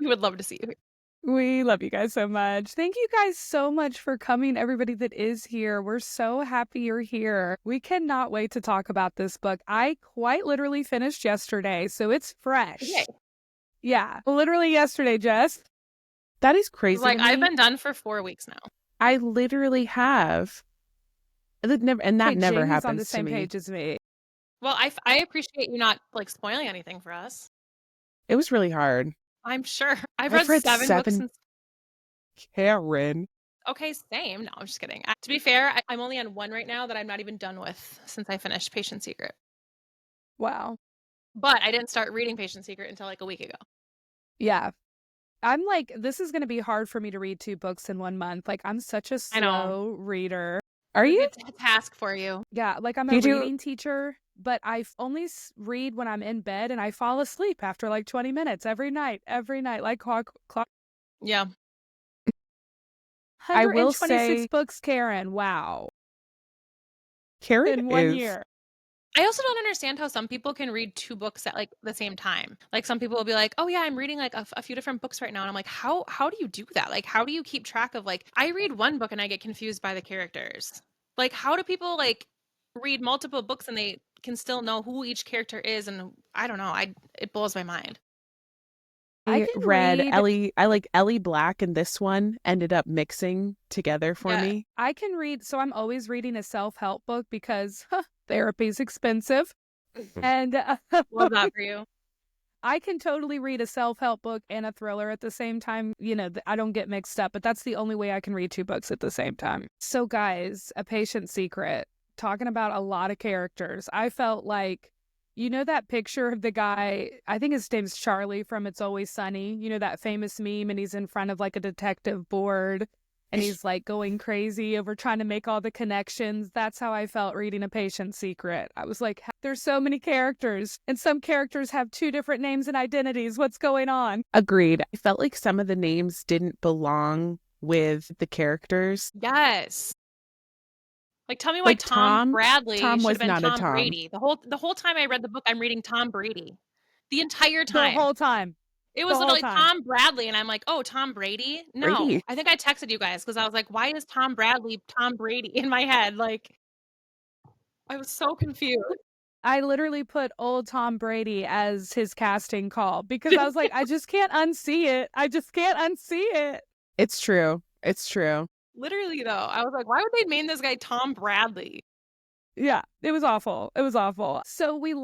We would love to see you. We love you guys so much. Thank you guys so much for coming, everybody that is here. We're so happy you're here. We cannot wait to talk about this book. I quite literally finished yesterday, so it's Yay. fresh. Yeah, literally yesterday, Jess. That is crazy Like, to me. I've been done for 4 weeks now. I literally have. And that never Jamie's happens on the same to me. page as me. Well, I appreciate you not, like, spoiling anything for us. It was really hard. I'm sure. I've I've read read 7 books since... Karen. Okay, same. No, I'm just kidding. To be fair, I'm only on 1 right now that I'm not even done with since I finished Patient Secret. Wow. But I didn't start reading Patient Secret until like a week ago. Yeah. I'm like, this is going to be hard for me to read 2 books in 1 month. Like, I'm such a slow reader. Are you? It's a task for you. Yeah, like I'm a reading teacher, but I only read when I'm in bed and I fall asleep after like 20 minutes every night, like clock. Yeah. I will say 126 books, Karen. Wow. Karen in 1 year. I also don't understand how some people can read 2 books at like the same time. Like some people will be like, oh yeah, I'm reading like a few different books right now. And I'm like, how do you do that? Like, how do you keep track of, like, I read 1 book and I get confused by the characters. Like, how do people like read multiple books and they can still know who each character is? And I don't know. It blows my mind. I read Ellie. I like Ellie Black, and this one ended up mixing together for me. I can read, so I'm always reading a self-help book because therapy's expensive. And love that for you. I can totally read a self-help book and a thriller at the same time. You know, I don't get mixed up, but that's the only way I can read 2 books at the same time. So guys, A Patient Secret, talking about a lot of characters. I felt like, you know that picture of the guy, I think his name's Charlie from It's Always Sunny, you know, that famous meme, and he's in front of like a detective board and he's like going crazy over trying to make all the connections. That's how I felt reading A Patient Secret. I was like, there's so many characters and some characters have 2 different names and identities. What's going on? Agreed. I felt like some of the names didn't belong with the characters. Yes. Like, tell me why Tom Bradley should have been Tom Brady. The whole time I read the book, I'm reading Tom Brady. The entire time. The whole time. It was literally Tom Bradley, and I'm like, oh, Tom Brady? No. Brady. I think I texted you guys because I was like, why is Tom Bradley Tom Brady in my head? Like, I was so confused. I literally put old Tom Brady as his casting call because I was like, I just can't unsee it. I just can't unsee it. It's true. It's true. Literally, though, I was like, why would they name this guy Tom Bradley? Yeah, it was awful. It was awful. So we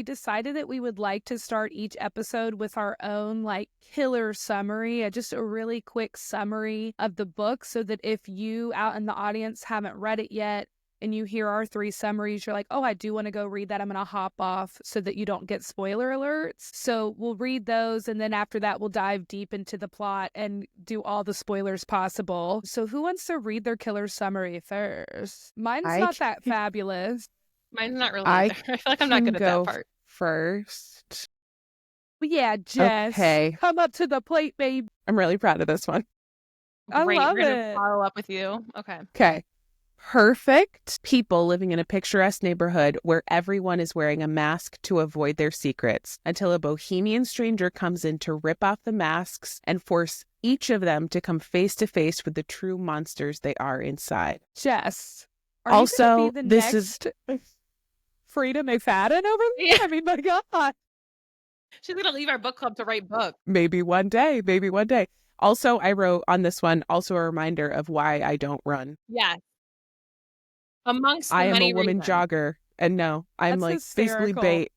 decided that we would like to start each episode with our own like killer summary, just a really quick summary of the book so that if you out in the audience haven't read it yet and you hear our 3 summaries, you're like, oh, I do want to go read that. I'm going to hop off so that you don't get spoiler alerts. So we'll read those. And then after that, we'll dive deep into the plot and do all the spoilers possible. So who wants to read their killer summary first? Mine's not that fabulous. Mine's not really either. I feel like I'm not good at that part. First. Well, yeah, Jess. Okay. Come up to the plate, babe. I'm really proud of this one. I love it. We're gonna follow up with you. Okay. Perfect people living in a picturesque neighborhood where everyone is wearing a mask to avoid their secrets until a bohemian stranger comes in to rip off the masks and force each of them to come face to face with the true monsters they are inside. Jess, also, this is Frida McFadden over there? Yeah. I mean, my God. She's going to leave our book club to write books. Maybe one day. Also, I wrote on this one, also a reminder of why I don't run. Yeah. Amongst I am many a woman reasons. jogger, and no, I'm like basically bait.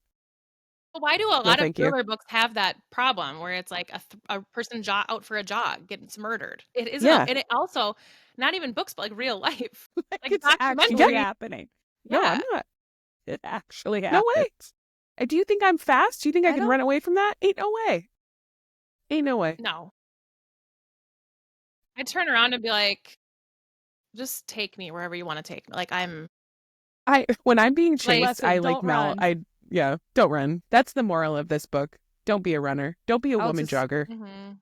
Why do a lot of thriller books have that problem where it's like a person out for a jog gets murdered? It isn't, and it also, not even books, but like real life. Like it's actually happening. Yeah. No, I'm not. It actually happens. No way. Do you think I'm fast? Do you think I can run away from that? Ain't no way. No. I'd turn around and be like, just take me wherever you want to take me. Like when I'm being chased, I like Mel. Don't run. That's the moral of this book. Don't be a runner. Don't be a woman jogger. Mm-hmm.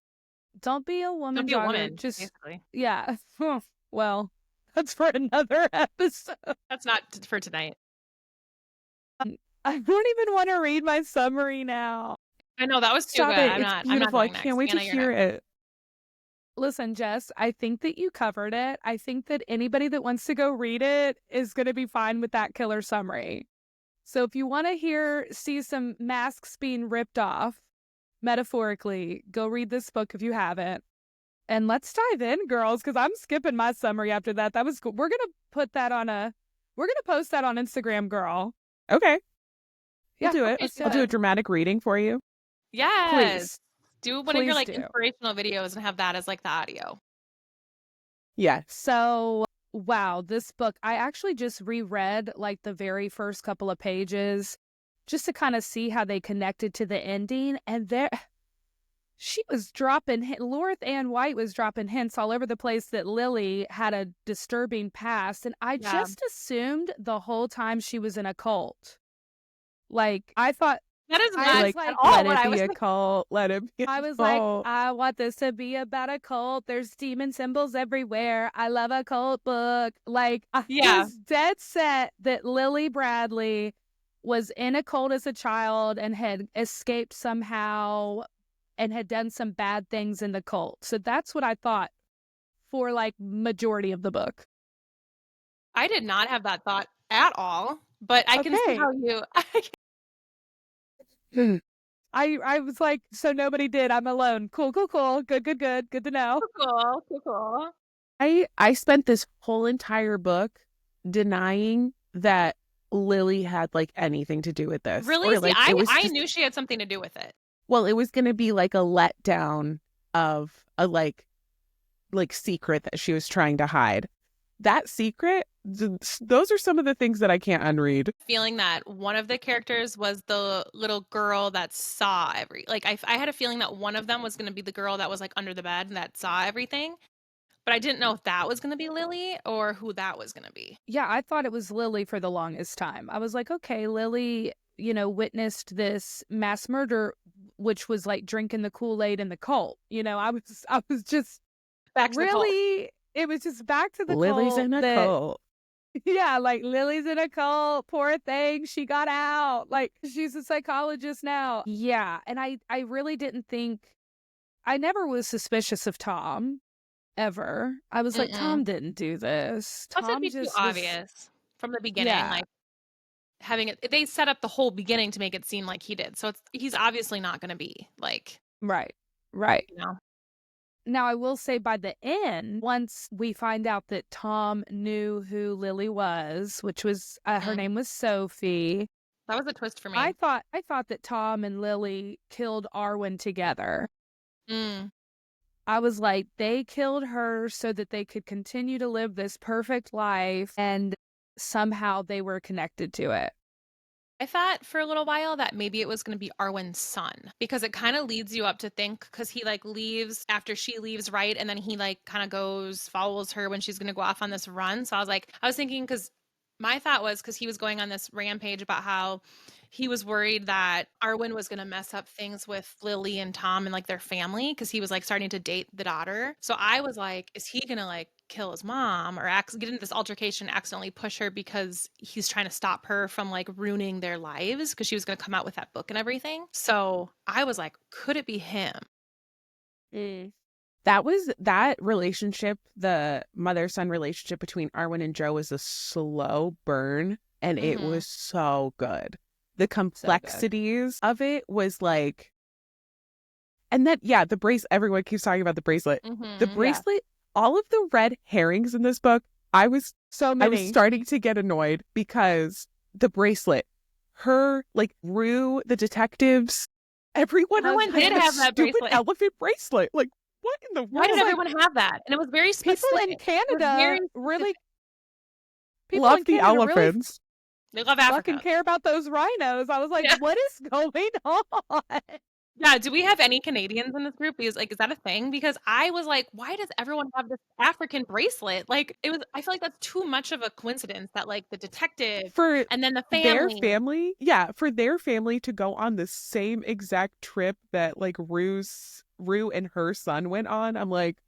Don't be a woman jogger. Woman, just basically. Yeah. Well, that's for another episode. That's not for tonight. I don't even want to read my summary now. I know that was too Stop good. it. I'm It's not beautiful. I going can't next. wait to Anna, you're hear next. it. Listen, Jess, I think that you covered it. I think that anybody that wants to go read it is going to be fine with that killer summary. So if you want to see some masks being ripped off, metaphorically, go read this book if you haven't. And let's dive in, girls, because I'm skipping my summary after that. That was cool. We're going to post that on Instagram, girl. Okay. Yeah, We'll do it. okay, do I'll do a it. dramatic reading for you. Yes. Please. Do one of your Please like do. inspirational videos and have that as like the audio. Yes. So, wow, this book, I actually just reread like the very first couple of pages just to kind of see how they connected to the ending. And she was Loreth Anne White was dropping hints all over the place that Lily had a disturbing past. And I Yeah. just assumed the whole time she was in a cult. Like, I thought, That is I not was like, at all Let what it I be was a thinking. cult. Let it be a I was like, cult. I want this to be about a cult. There's demon symbols everywhere. I love a cult book. Like, I Yeah. was dead set that Lily Bradley was in a cult as a child and had escaped somehow and had done some bad things in the cult. So that's what I thought for like majority of the book. I did not have that thought at all, but I can see Okay. how you I was like, so nobody did. I'm alone. Cool, cool, cool. Good, good, good. Good to know. cool, cool. I spent this whole entire book denying that Lily had like anything to do with this. Really? Or See, like it was I just, knew she had something to do with it. well, it was gonna be like a letdown of a like secret that she was trying to hide. That secret, those are some of the things that I can't unread. Feeling that one of the characters was the little girl that saw I had a feeling that one of them was going to be the girl that was like under the bed and that saw everything. But I didn't know if that was going to be Lily or who that was going to be. Yeah, I thought it was Lily for the longest time. I was like, okay, Lily, witnessed this mass murder, which was like drinking the Kool-Aid in the cult. I was just Back to the cult. really, it was just back to the Lily's cult in a that, cult. yeah, like Lily's in a cult, poor thing, she got out, like she's a psychologist now. Yeah, and I really didn't think, I never was suspicious of Tom. Ever. I was like, Mm-mm. Tom didn't do this. Plus, it'd Tom be too just was, obvious from the beginning. yeah, Like having it, they set up the whole beginning to make it seem like he did. So he's obviously not going to be like, right, right. you know. Now, I will say by the end, once we find out that Tom knew who Lily was, which was her name was Sophie, That was a twist for me. I thought that Tom and Lily killed Arwen together. Mm. I was like, they killed her so that they could continue to live this perfect life, and somehow they were connected to it. I thought for a little while that maybe it was going to be Arwen's son because it kind of leads you up to think because he like leaves after she leaves, right? And then he like kind of follows her when she's going to go off on this run. So I was thinking because my thought was because he was going on this rampage about how he was worried that Arwen was going to mess up things with Lily and Tom and like their family because he was like starting to date the daughter. So I was like, is he going to like kill his mom or get into this altercation, accidentally push her because he's trying to stop her from like ruining their lives because she was going to come out with that book and everything. So I was like, could it be him? That relationship, the mother-son relationship between Arwen and Joe was a slow burn, and it was so good. The complexities of it was like, and then, yeah, the bracelet, everyone keeps talking about the bracelet. The bracelet, all of the red herrings in this book, I was starting to get annoyed because the bracelet, her, like, Rue, the detectives, everyone did have that stupid bracelet. elephant bracelet. Like, what in the world? Why did everyone have that? And it was very specific. People in Canada really love the elephants. They love Africa. Fucking care about those rhinos. I was like, what is going on? Yeah, do we have any Canadians in this group? Because like, is that a thing? Because I was like, why does everyone have this African bracelet? Like, I feel like that's too much of a coincidence that like the detective and then the family. For their family to go on the same exact trip that like Rue and her son went on. I'm like,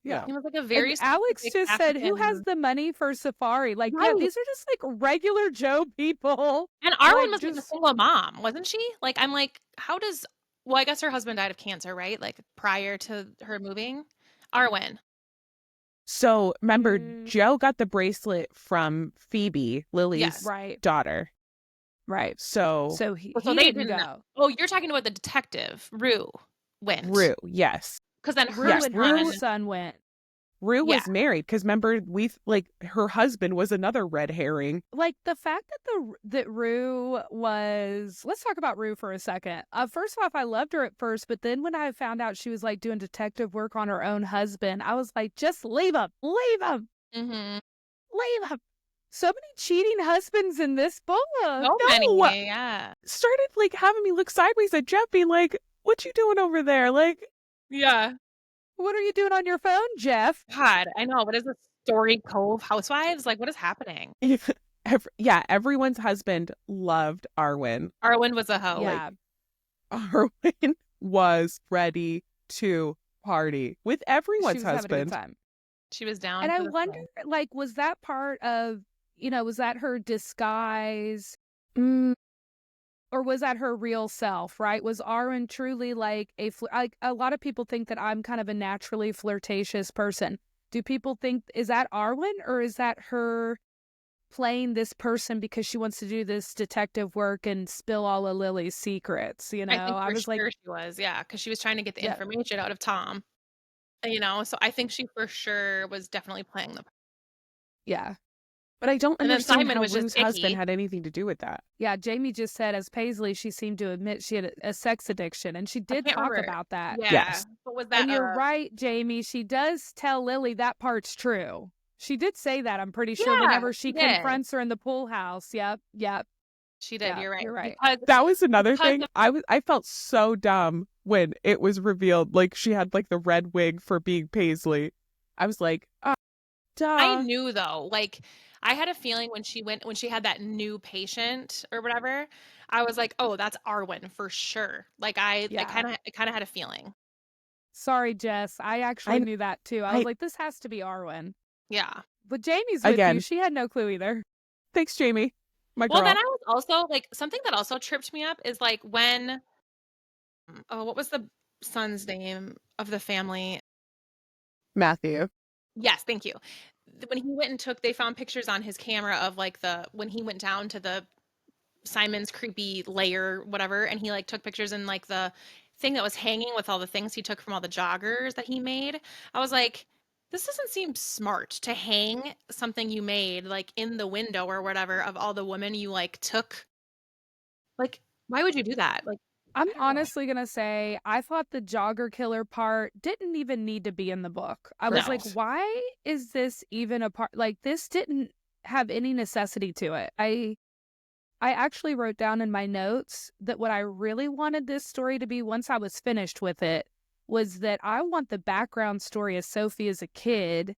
Yeah. He was like a And very Alex specific just said, who has African. the money for safari? Like, yeah, Right. these are just like regular Joe people. And Arwen Like, was like a just, single mom, wasn't she? Like, I'm like, how does, well, I guess her husband died of cancer, right? Like prior to her moving. Arwen. So remember, Mm. Joe got the bracelet from Phoebe, Lily's right, daughter. right. So So he So they didn't didn't know. go. Oh, you're talking about the detective, Rue, went. Rue, yes. Because then Rue her Yes, and her son, son went. Rue Yeah. was married because remember her husband was another red herring. Like the fact that Rue was, let's talk about Rue for a second. First off, I loved her at first, but then when I found out she was like doing detective work on her own husband, I was like, just leave him, mm-hmm. leave him. So many cheating husbands in this book. So many, yeah. Started like having me look sideways at Jeff, being like, "What you doing over there?" Like, Yeah. What are you doing on your phone, Jeff? God, I know. What is this Story Cove Housewives? Like, what is happening? everyone's husband loved Arwen. Arwen was a hoe. Yeah. Arwen was ready to party with everyone's She was having a good husband. time. She was down. And I for the wonder, fun. like, was that part of, was that her disguise? Or was that her real self, right? Was Arwen truly like like a lot of people think that I'm kind of a naturally flirtatious person. Do people think, is that Arwen or is that her playing this person because she wants to do this detective work and spill all of Lily's secrets? You know, I think was for like, sure she was, yeah, because she was trying to get the yeah, information out of Tom. So I think she for sure was definitely playing the part. yeah. But I don't And then understand Simon how was just Rue's husband icky. had anything to do with that. Yeah, Jamie just said, as Paisley, she seemed to admit she had a sex addiction, and she I did can't talk remember. about that. Yeah. Yes. But was that And you're right, Jamie. She does tell Lily that part's true. She did say that, I'm pretty sure, Yeah, whenever she she did. confronts her in the pool house. Yep. She did, Yeah, you're right. you're right. That was another because thing. I felt so dumb when it was revealed like she had like the red wig for being Paisley. I was like, duh. I knew though, like I had a feeling when she had that new patient or whatever, I was like, oh, that's Arwen for sure. Like I Yeah. kind of had a feeling. Sorry, Jess. I actually knew that too. I was like, this has to be Arwen. Yeah. But Jamie's with Again. you. She had no clue either. Thanks, Jamie. My Well, girl. then I was also like something that also tripped me up is like when what was the son's name of the family? Matthew. Yes, thank you. When he went and they found pictures on his camera of like when he went down to the Simon's creepy lair, whatever, and he like took pictures in like the thing that was hanging with all the things he took from all the joggers that he made. I was like, this doesn't seem smart to hang something you made like in the window or whatever of all the women you like took. Like, why would you do that? Like, I'm I don't know. honestly going to say, I thought the jogger killer part didn't even need to be in the book. I was like, Correct. why is this even a part? Like, this didn't have any necessity to it. I actually wrote down in my notes that what I really wanted this story to be once I was finished with it was that I want the background story of Sophie as a kid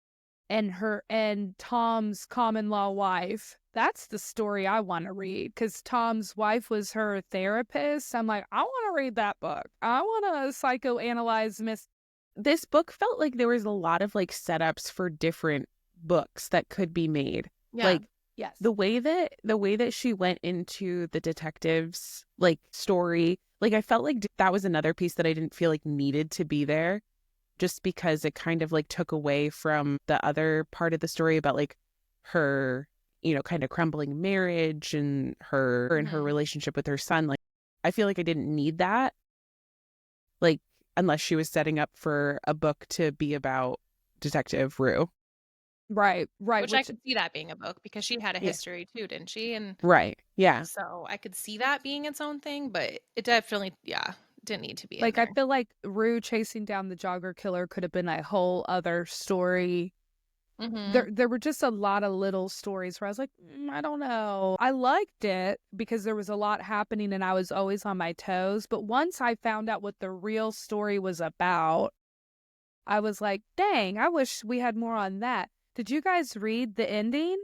and Tom's common law wife. That's the story I want to read because Tom's wife was her therapist. I'm like, I want to read that book. I want to psychoanalyze Miss. This book felt like there was a lot of like setups for different books that could be made. Yeah. Like Yes. the way that she went into the detective's like story, like I felt like that was another piece that I didn't feel like needed to be there, just because it kind of like took away from the other part of the story about like her, kind of crumbling marriage and her and her relationship with her son. Like I feel like I didn't need that, like unless she was setting up for a book to be about Detective Rue. Right. Which I could see that being a book because she had a history too, didn't she? And right. Yeah. so I could see that being its own thing, but it definitely, didn't need to be like, in I there. feel like Rue chasing down the jogger killer could have been a whole other story. There were just a lot of little stories where I was like, I don't know. I liked it because there was a lot happening and I was always on my toes. But once I found out what the real story was about, I was like, dang, I wish we had more on that. Did you guys read the ending?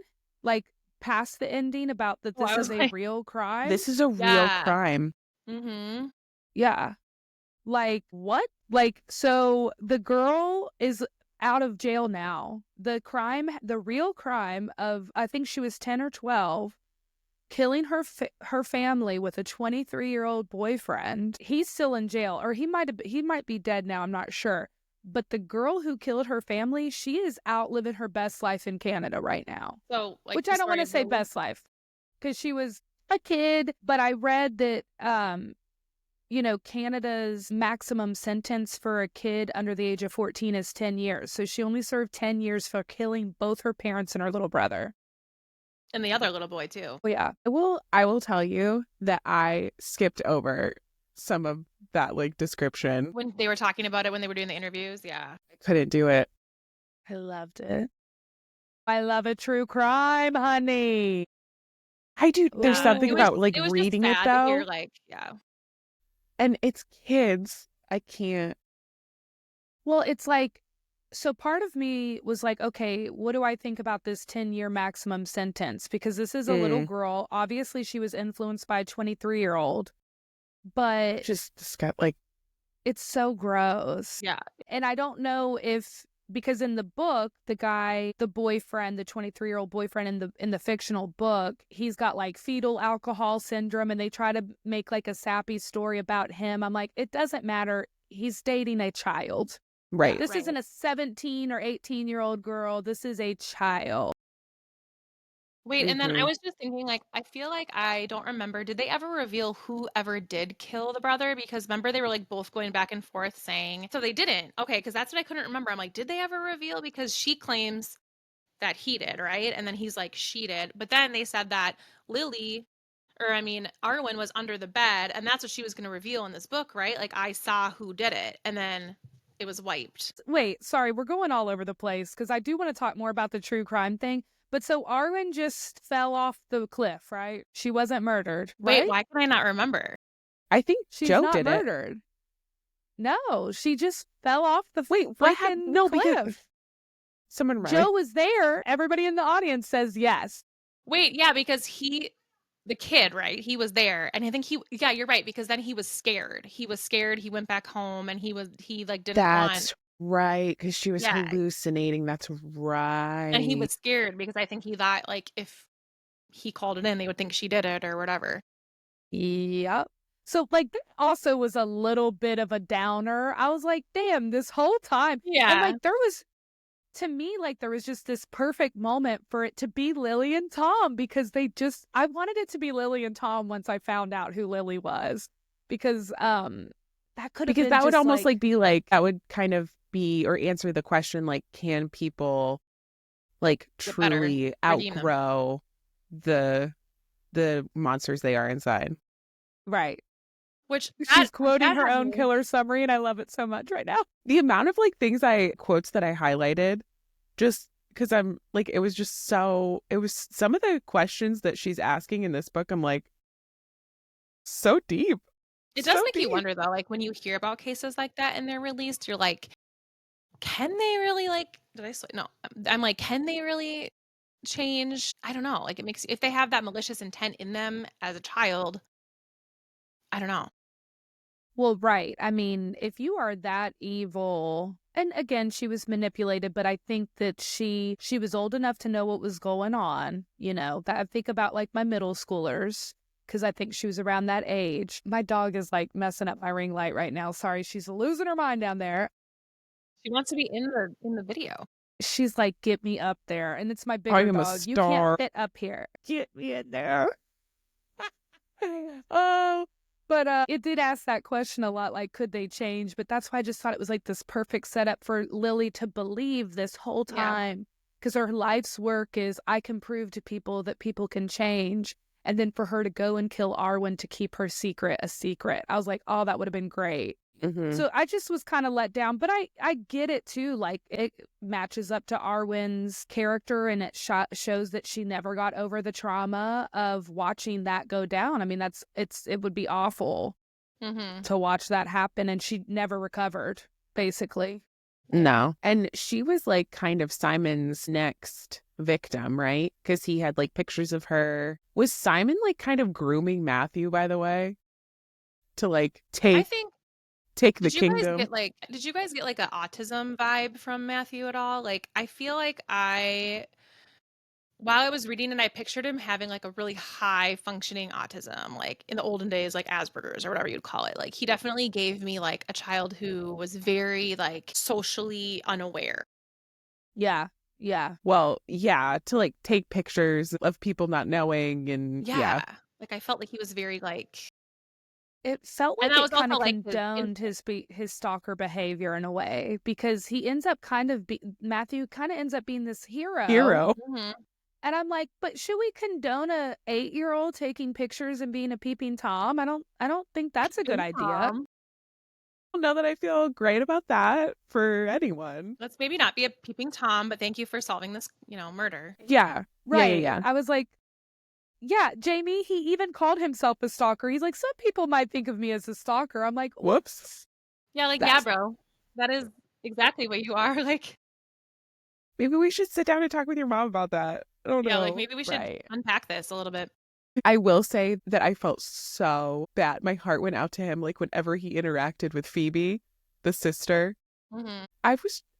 Like, past the ending about that this is a real crime? This is a real crime. Yeah. Like, what? Like, so the girl is out of jail now. The real crime of, I think she was 10 or 12, killing her family with a 23-year-old boyfriend. He's still in jail, or he might be dead now, I'm not sure. But the girl who killed her family, she is out living her best life in Canada right now. So, like, which I don't want to say best life, because she was a kid, but I read that Canada's maximum sentence for a kid under the age of 14 is 10 years. So she only served 10 years for killing both her parents and her little brother. And the other little boy, too. Well, yeah. I will tell you that I skipped over some of that, like, description. When they were talking about it, when they were doing the interviews, yeah. I couldn't do it. I loved it. I love a true crime, honey. I do. There's something about, like, it was reading just it, sad though. To hear, like, yeah. And it's kids. I can't. Well, it's like, so part of me was like, okay, what do I think about this 10-year maximum sentence? Because this is a little girl. Obviously, she was influenced by a 23-year-old. But just got, like, it's so gross. Yeah. And I don't know if, because in the book, the boyfriend, the 23-year-old boyfriend in the fictional book, he's got like fetal alcohol syndrome, and they try to make like a sappy story about him. I'm like, it doesn't matter. He's dating a child. Right. This isn't a 17 or 18-year-old girl. This is a child. Wait, and then I was just thinking, like, I feel like I don't remember. Did they ever reveal who ever did kill the brother? Because remember, they were like both going back and forth saying, so they didn't. Okay, because that's what I couldn't remember. I'm like, did they ever reveal? Because she claims that he did, right? And then he's like, she did. But then they said that Arwen was under the bed, and that's what she was going to reveal in this book, right? Like, I saw who did it, and then it was wiped. Wait, sorry, we're going all over the place, because I do want to talk more about the true crime thing. But so Arwen just fell off the cliff, right? She wasn't murdered. Wait, right? why can I not remember? I think She's Joe not did murdered. it. No, she just fell off the freaking cliff. Because someone right. Joe was there. Everybody in the audience says yes. Wait, yeah, because the kid, right? He was there, and I think yeah, you're right, because then he was scared. He was scared. He went back home, and he like didn't want. That's right, because she was hallucinating. That's right. And he was scared because I think he thought, like, if he called it in, they would think she did it or whatever. Yep. So, like, that also was a little bit of a downer. I was like, damn, this whole time. Yeah. And, like, to me, like, there was just this perfect moment for it to be Lily and Tom, because I wanted it to be Lily and Tom once I found out who Lily was. Because, that could have been, that would almost like be like, that would kind of be, or answer the question, like, can people, like, truly outgrow the monsters they are inside? Right. Which she's quoting her own killer summary, and I love it so much right now. The amount of, like, quotes that I highlighted, just because I'm like, it was some of the questions that she's asking in this book, I'm like, so deep. It does make you wonder, though, like, when you hear about cases like that and they're released, you're like, can they really, like, I'm like, can they really change? I don't know. Like, it makes, if they have that malicious intent in them as a child, I don't know. Well, right. I mean, if you are that evil, and again, she was manipulated, but I think that she was old enough to know what was going on. That I think about, like, my middle schoolers, because I think she was around that age. My dog is, like, messing up my ring light right now. Sorry, she's losing her mind down there. She wants to be in the video. She's like, get me up there. And it's my bigger dog. You can't fit up here. Get me in there. Oh. But it did ask that question a lot, like, could they change? But that's why I just thought it was, like, this perfect setup for Lily to believe this whole time. Because her life's work is, I can prove to people that people can change. And then for her to go and kill Arwen to keep her secret a secret. I was like, oh, that would have been great. Mm-hmm. So I just was kind of let down. But I get it, too. Like, it matches up to Arwen's character, and it shows that she never got over the trauma of watching that go down. I mean, it would be awful to watch that happen, and she never recovered, basically. No. And she was, like, kind of Simon's next victim, right? Because he had, like, pictures of her. Was Simon, like, kind of grooming Matthew, by the way, to, like, take take the Did you guys kingdom. get like an autism vibe from Matthew at all? Like, I feel like while I was reading it, I pictured him having like a really high functioning autism, like in the olden days, like Asperger's or whatever you'd call it. Like, he definitely gave me like a child who was very like socially unaware. Yeah. Yeah. Well, yeah, to like take pictures of people not knowing and Yeah. Like, I felt like he was very like, It felt and like that it was kind also of like condoned his stalker behavior in a way, because he ends up Matthew kind of ends up being this hero. Mhm. And I'm like, but should we condone a 8-year-old taking pictures and being a peeping Tom? I don't think that's a good idea. Now that I feel great about that for anyone. Let's maybe not be a peeping Tom, but thank you for solving this, murder. Yeah. Right. Yeah. I was like, yeah, Jamie, he even called himself a stalker. He's like, some people might think of me as a stalker. I'm like, Whoops. Yeah, like, That's- yeah, bro. That is exactly what you are. Like, Maybe we should sit down and talk with your mom about that. I don't yeah, know. like maybe we should Right. unpack this a little bit. I will say that I felt so bad. My heart went out to him like whenever he interacted with Phoebe, the sister. Mm-hmm.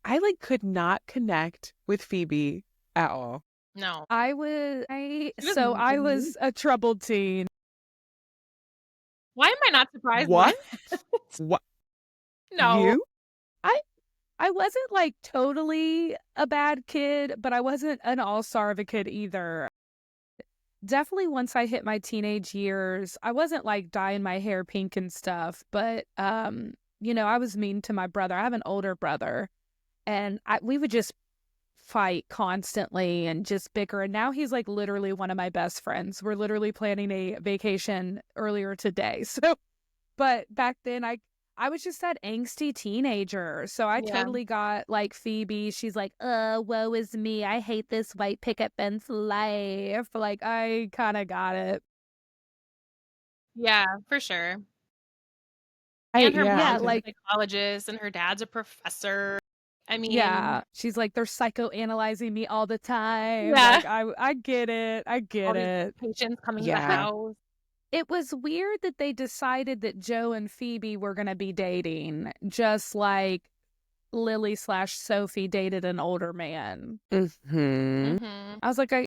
I like could not connect with Phoebe at all. No. I was mean. a troubled teen. Why am I not surprised? What? by that? What? No. You? I wasn't like totally a bad kid, but I wasn't an all-star of a kid either. Definitely once I hit my teenage years, I wasn't like dyeing my hair pink and stuff, but I was mean to my brother. I have an older brother, and we would just fight constantly and just bicker. And now he's like literally one of my best friends. We're literally planning a vacation earlier today. So, but back then I was just that angsty teenager. So I Yeah. totally got like Phoebe. She's like, woe is me. I hate this white picket fence life. Like, I kind of got it. Yeah, for sure. And her yeah, mom's like- a psychologist and her dad's a professor. I mean, Yeah. She's like, they're psychoanalyzing me all the time. Yeah. Like, I get it. I all get these it. patients coming to the Yeah. house. It was weird that they decided that Joe and Phoebe were going to be dating, just like Lily/Sophie dated an older man. Mm-hmm. Mm-hmm. I was like, I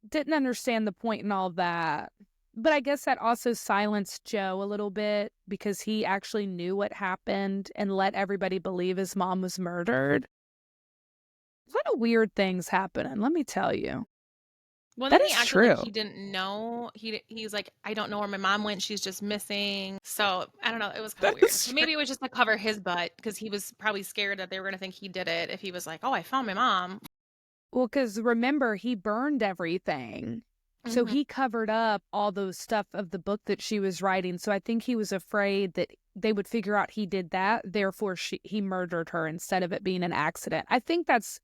didn't understand the point in all that. But I guess that also silenced Joe a little bit because he actually knew what happened and let everybody believe his mom was murdered. A lot of weird things happening, let me tell you. Well, That then he is acted like true. he didn't know. He's like, I don't know where my mom went. She's just missing. So I don't know. It was kind of That weird. is So maybe it was just to cover his butt because he was probably scared that they were going to think he did it if he was like, oh, I found my mom. Well, because remember, he burned everything. So Mhm. he covered up all those stuff of the book that she was writing. So I think he was afraid that they would figure out he did that. Therefore, he murdered her instead of it being an accident. I think that's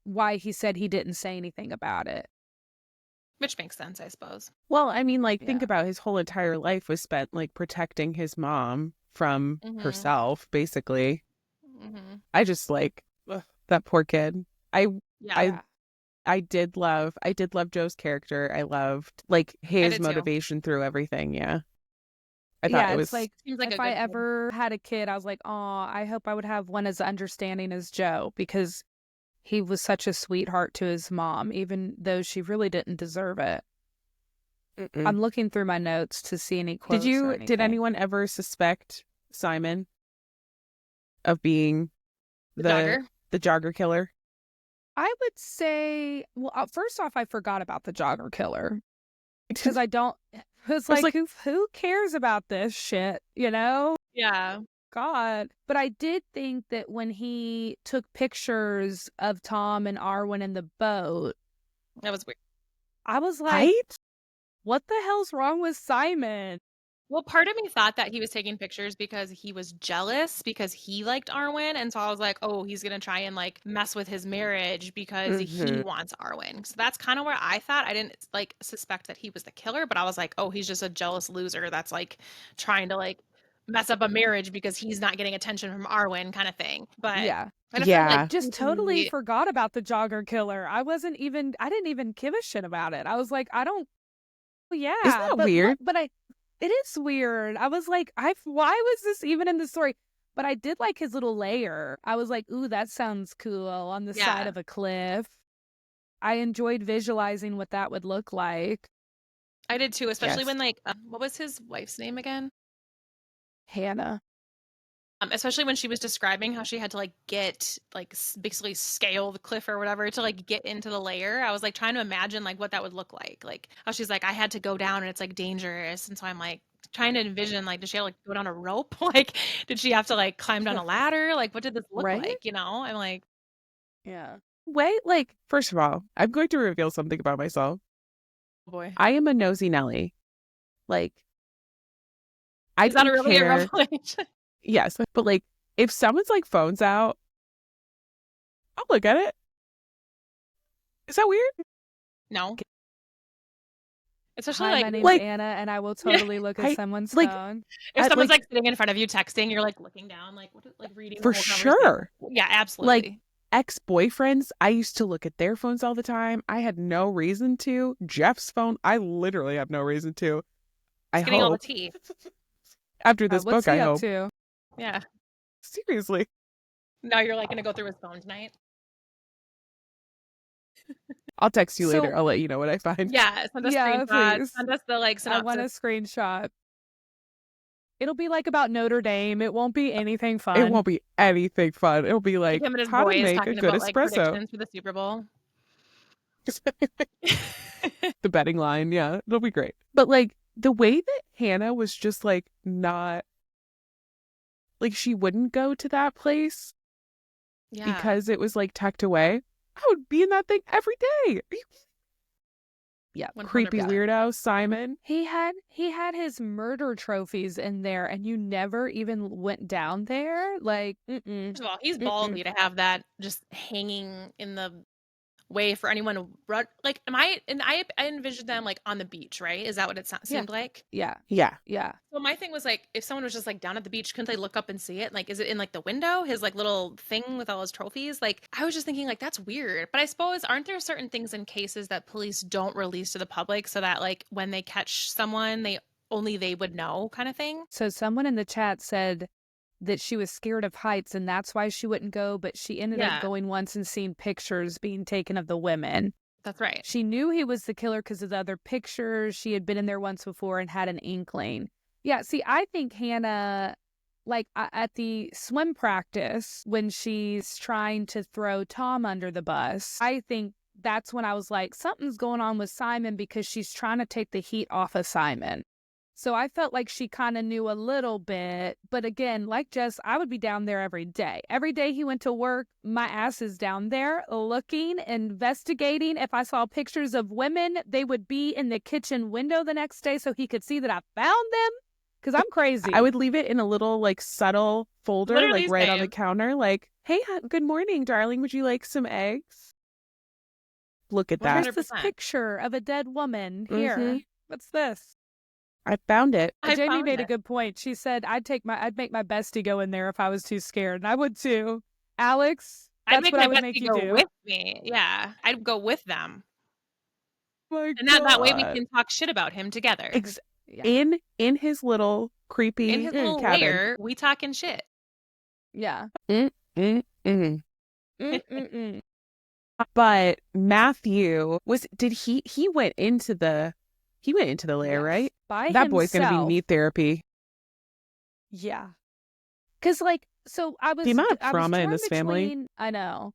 why he said he didn't say anything about it. Which makes sense, I suppose. Well, I mean, like, think Yeah. about his whole entire life was spent like protecting his mom from Mhm. herself, basically. Mm-hmm. I just like that poor kid. I Yeah. I did love Joe's character. I loved like his did too. motivation through everything. Yeah. I thought Yeah, it it's was like Seems like a if good I kid. ever had a kid, I was like, oh, I hope I would have one as understanding as Joe, because he was such a sweetheart to his mom, even though she really didn't deserve it. Mm-mm. I'm looking through my notes to see any quotes. Did anyone ever suspect Simon of being The the jogger killer? I would say, well, first off, I forgot about the jogger killer because I don't. It's like, who cares about this shit, you know? Yeah. God. But I did think that when he took pictures of Tom and Arwen in the boat, That was weird. I was like, Right? what the hell's wrong with Simon? Well, part of me thought that he was taking pictures because he was jealous because he liked Arwen. And so I was like, oh, he's going to try and like mess with his marriage because he Mhm. wants Arwen. So that's kind of where I thought. I didn't like suspect that he was the killer, but I was like, oh, he's just a jealous loser that's like trying to like mess up a marriage because he's not getting attention from Arwen kind of thing. But Yeah. I don't Yeah. feel like Just totally forgot about the jogger killer. I didn't even give a shit about it. I was like, yeah. Isn't that weird? But It is weird. I was like, why was this even in the story? But I did like his little lair. I was like, ooh, that sounds cool on the side Yeah. of a cliff. I enjoyed visualizing what that would look like. I did too, especially Yes. when like what was his wife's name again? Hannah. Especially when she was describing how she had to like get like basically scale the cliff or whatever to like get into the layer. I was like trying to imagine like what that would look like how she's like I had to go down and it's like dangerous, and so I'm like trying to envision like did she have to, like go down a rope? Like did she have to like climb down a ladder? Like what did this look Right? like? You know, I'm like, Yeah. Wait, like, first of all, I'm going to reveal something about myself. oh boy, I am a nosy Nelly. Like, I is that don't really a care. revelation? Yes, but like, if someone's like phone's out, I'll look at it. Is that weird? No, especially Hi, like my name's Like- Anna, and I will totally look at I- someone's like- phone. if I, someone's like- like sitting in front of you texting, you're like looking down, like what, like reading the For whole conversation. sure. Yeah, absolutely. Ex-boyfriends, I used to look at their phones all the time. I had no reason to. Jeff's phone, I literally have no reason to. I Getting all the hope. tea. After this What's book, he I up hope. to? Yeah. Seriously. Now you're like gonna go through his phone tonight. I'll text you So- later. I'll let you know what I find. Yeah, send us Yeah, screenshots. please. Send us the like I want a synopsis. screenshot. It'll be like about Notre Dame. It won't be anything fun. It won't be anything fun. It'll be like Him and his how to boys make a talking good about like espresso. predictions for the Super Bowl. The betting line, yeah, it'll be great. But like the way that Hannah was just like not like she wouldn't go to that place Yeah. because it was like tucked away. I would be in that thing every day. Are you Yeah. creepy 100%. weirdo Simon? He had his murder trophies in there, and you never even went down there. Like, First of all, he's ballsy to have that just hanging in the way for anyone to run. Like, I envisioned them like on the beach, right? Is that what it seemed like? yeah, Yeah. yeah. Well, my thing was like, if someone was just like down at the beach, couldn't they look up and see it? Like, is it in like the window, his like little thing with all his trophies? Like, I was just thinking like that's weird. But I suppose aren't there certain things in cases that police don't release to the public so that like when they catch someone, they would know, kind of thing? So someone in the chat said that she was scared of heights, and that's why she wouldn't go. But she ended Yeah. up going once and seeing pictures being taken of the women. That's right. She knew he was the killer because of the other pictures. She had been in there once before and had an inkling. Yeah, see, I think Hannah, like at the swim practice, when she's trying to throw Tom under the bus, I think that's when I was like, something's going on with Simon because she's trying to take the heat off of Simon. So I felt like she kind of knew a little bit. But again, like Jess, I would be down there every day. Every day he went to work, my ass is down there looking, investigating. If I saw pictures of women, they would be in the kitchen window the next day so he could see that I found them. Because I'm crazy. I would leave it in a little like subtle folder, Literally like right on the same. counter, like, hey, good morning, darling. Would you like some eggs? Look at that. Here's this 100%. picture of a dead woman. Here. Mhm. What's this? I found it. I Jamie found made a it. good point. She said, I'd make my bestie go in there if I was too scared. And I would too. Alex, I'd that's make what my I would bestie make you go do. with me. Yeah, I'd go with them, My and that way we God. can talk shit about him together. Yeah. In his little creepy In his little cabin. lair, we talking shit. Yeah. Mm-mm. Mm-mm-mm. But Matthew he went into the lair, Yes. right? By That boy's gonna be himself. need therapy. Yeah. Because, like, so I was... The amount of I was trauma in torn this family. between- I know.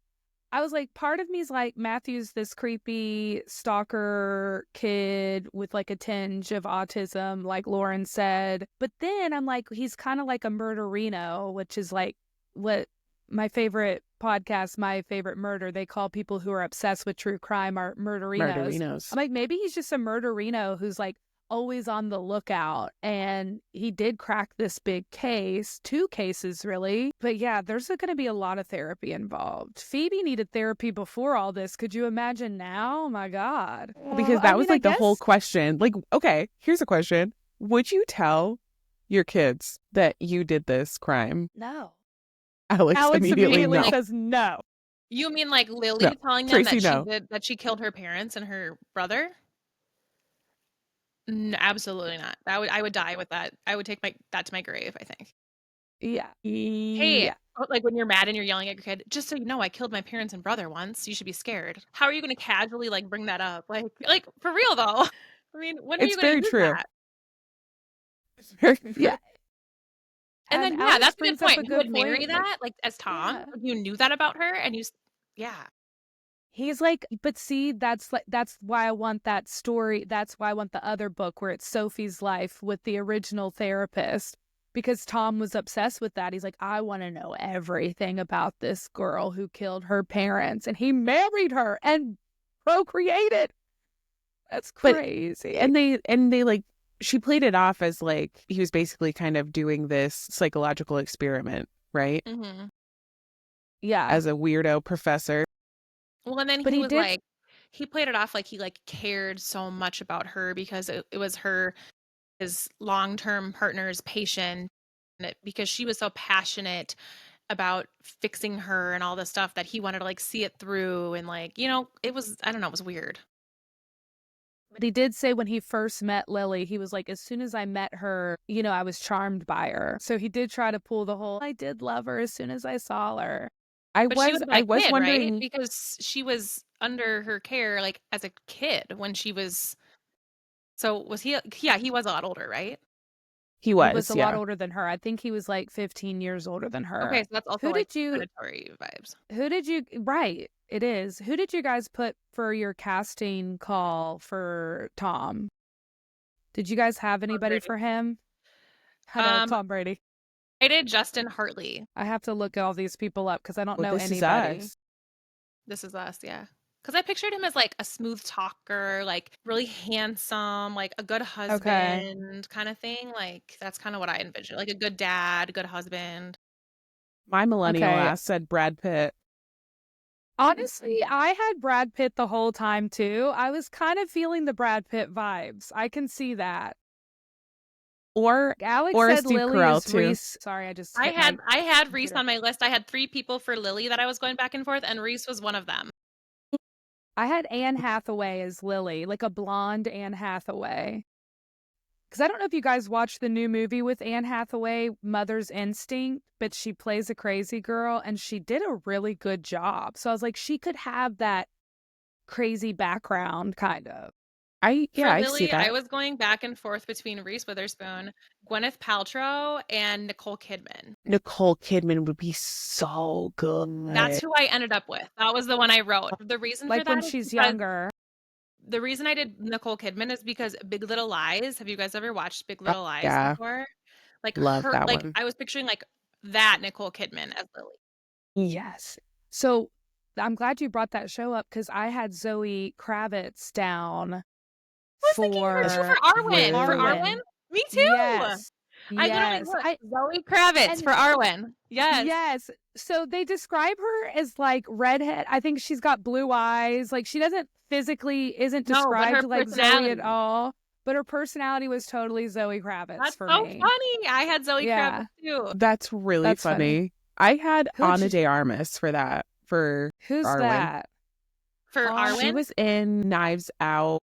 I was like, part of me's like, Matthew's this creepy stalker kid with like a tinge of autism, like Lauren said. But then I'm like, he's kind of like a murderino, which is like what my favorite podcast, My Favorite Murder, they call people who are obsessed with true crime are murderinos. Murderinos. I'm like, maybe he's just a murderino who's like always on the lookout, and he did crack this big case, 2 cases really. But yeah, there's going to be a lot of therapy involved. Phoebe needed therapy before all this. Could you imagine now? Oh my God. Because I that was mean, I like the whole guess- question. Like, okay, here's a question. Would you tell your kids that you did this crime? No. Alex immediately no. says no. You mean like Lily No. telling them Tracy, no. that she killed her parents and her brother? Absolutely not. I would die with that. I would take that to my grave, I think. Yeah. Hey, Yeah. like when you're mad and you're yelling at your kid, just so you know, I killed my parents and brother once. You should be scared. How are you going to casually like bring that up? Like for real though. I mean, when are It's you going to very use true. that? It's very true. Yeah. And And then yeah, Alex that's a good brings up point. a You good would marry point. Like, that like as Tom. yeah. You knew that about her, and yeah. He's like, but see, that's why I want that story. That's why I want the other book where it's Sophie's life with the original therapist. Because Tom was obsessed with that. He's like, I want to know everything about this girl who killed her parents. And he married her and procreated. That's But crazy. and they like she played it off as like he was basically kind of doing this psychological experiment, right? Mm-hmm. Yeah. As a weirdo professor. Well, and then But he he was did. like, he played it off like he like cared so much about her because it was his long-term partner's patient, and because she was so passionate about fixing her and all this stuff that he wanted to like see it through, and like, it was, I don't know, it was weird. But he did say when he first met Lily, he was like, as soon as I met her, I was charmed by her. So he did try to pull the whole, I did love her as soon as I saw her. But she would have been I a was kid, right? wondering. Because she was under her care like as a kid when she was. So was he? Yeah, he was a lot older, right? He He was was, a lot yeah. older than her. I think he was like 15 years older than Okay, her. so that's also Who like did you, predatory vibes. right, it is. Who did you guys put for your casting call for Tom? Did you guys have Tom anybody Brady. for him? I know, Um, Tom Brady. I did Justin Hartley. I have to look all these people up because I don't Well, know This Is anybody. Us. This Is Us, yeah. Because I pictured him as like a smooth talker, like really handsome, like a good Okay. husband kind of thing. Like that's kind of what I envisioned. Like a good dad, good husband. My millennial Okay. ass said Brad Pitt. Honestly, I had Brad Pitt the whole time too. I was kind of feeling the Brad Pitt vibes. I can see that. Or Alex a said Steve Lily Carell is too. Reese. Sorry, I just I hit had my I had Reese computer. on my list. I had 3 people for Lily that I was going back and forth, and Reese was one of them. I had Anne Hathaway as Lily, like a blonde Anne Hathaway. Because I don't know if you guys watched the new movie with Anne Hathaway, Mother's Instinct, but she plays a crazy girl and she did a really good job. So I was like, she could have that crazy background, kind of. I see Lily, I that. was going back and forth between Reese Witherspoon, Gwyneth Paltrow, and Nicole Kidman. Nicole Kidman would be so That's good. who I ended up with. That was the one I wrote. The reason for Like when that is she's because younger. the reason I did Nicole Kidman is because Big Little Lies. Have you guys ever watched Big Oh, Little Lies yeah, before? Like love her, that like one. I was picturing like that Nicole Kidman as Lily. Yes. So I'm glad you brought that show up because I had Zoe Kravitz down I was thinking her too for Arwen. For Arwen? Me too. Yes. I literally Yes. looked. Zoe Kravitz and for Arwen. Yes. yes. So they describe her as like redhead. I think she's got blue eyes. Like she isn't No, but her described like Zoe at personality. all. But her personality was totally Zoe Kravitz That's for so me. funny. I had Zoe Yeah. Kravitz too. That's really That's funny. funny. I had Who'd Ana you, de Armas for that, for who's Arwen. that? For Anna- She Arwen? was in Knives Out.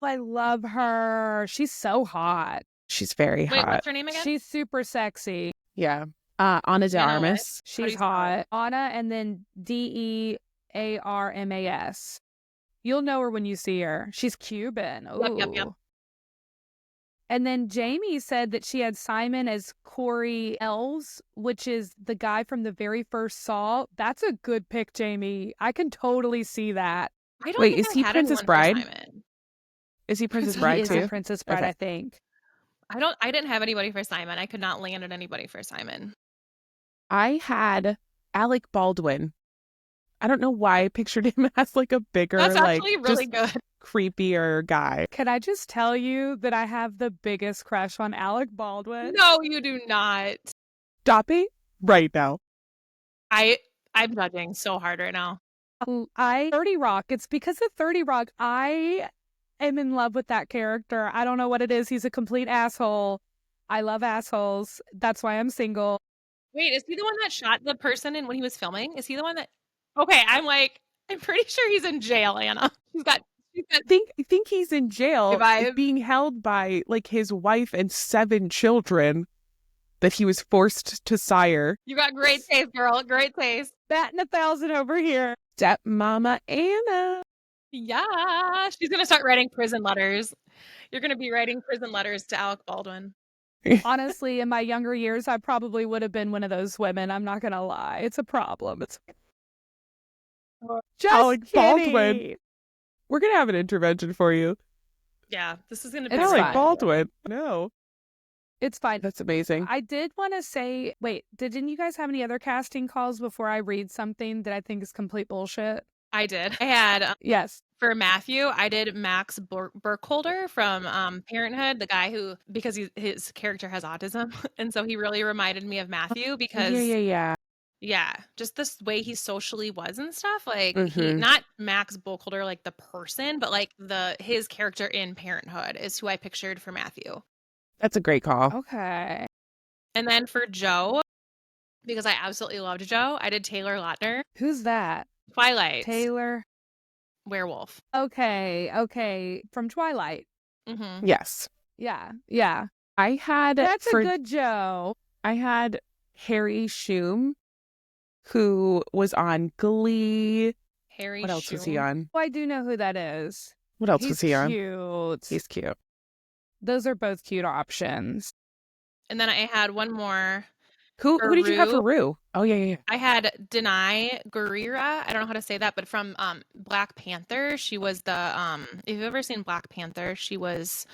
I love her. She's so hot. She's very Wait, hot. what's her name again? She's super sexy. Yeah. Ana de Anna what? Armas. How do She's you spell it? hot. Anna and then Dearmas. You'll know her when you see her. She's Cuban. Ooh. Yep. And then Jamie said that she had Simon as Corey Els, which is the guy from the very first Saw. That's a good pick, Jamie. I can totally see that. I don't Wait, think is I he had Princess anyone for Bride? Simon. Is he Princess He Bride is a too? Princess Bride, Okay. I think. I didn't have anybody for Simon. I could not land on anybody for Simon. I had Alec Baldwin. I don't know why I pictured him as like a bigger, That's like actually really just good. creepier guy. Can I just tell you that I have the biggest crush on Alec Baldwin? No, you do not. Stop it right now. I'm judging so hard right now. 30 Rock. It's because of 30 Rock. I am in love with that character. I don't know what it is. He's a complete asshole. I love assholes. That's why I'm single. Wait, is he the one that shot the person when he was filming? Is he the one that? Okay, I'm pretty sure he's in jail, Anna. She's I think he's in jail Goodbye. being held by like his wife and 7 children that he was forced to sire. You got great taste, girl. Great taste. Batting 1,000 over here. Stepmama Anna. Yeah. She's going to start writing prison letters. You're going to be writing prison letters to Alec Baldwin. Honestly, in my younger years, I probably would have been one of those women. I'm not going to lie. It's a problem. It's just Alec kidding. Baldwin. We're going to have an intervention for you. Yeah, this is going to be It's Alec fine. Baldwin. No. It's fine. That's amazing. I did want to say, wait, didn't you guys have any other casting calls before I read something that I think is complete bullshit? I did. I had, Yes. for Matthew, I did Max Burkholder from Parenthood, the guy who, because his character has autism. And so he really reminded me of Matthew because, yeah, just this way he socially was and stuff. Like, he, not Max Burkholder, like the person, but like his character in Parenthood is who I pictured for Matthew. That's a great call. Okay. And then for Joe, because I absolutely loved Joe, I did Taylor Lautner. Who's that? Twilight. Taylor. Werewolf. Okay. From Twilight. Mm-hmm. Yes. Yeah. I had That's a good Joe. I had Harry Shum, who was on Glee. Harry What else Shum. was he on? Oh, I do know who that is. What else was he on? Cute. He's cute. Those are both cute options. And then I had one more. Who did you have for Rue? Oh, yeah. I had Denai Gurira. I don't know how to say that, but from Black Panther. She was the if you've ever seen Black Panther, she was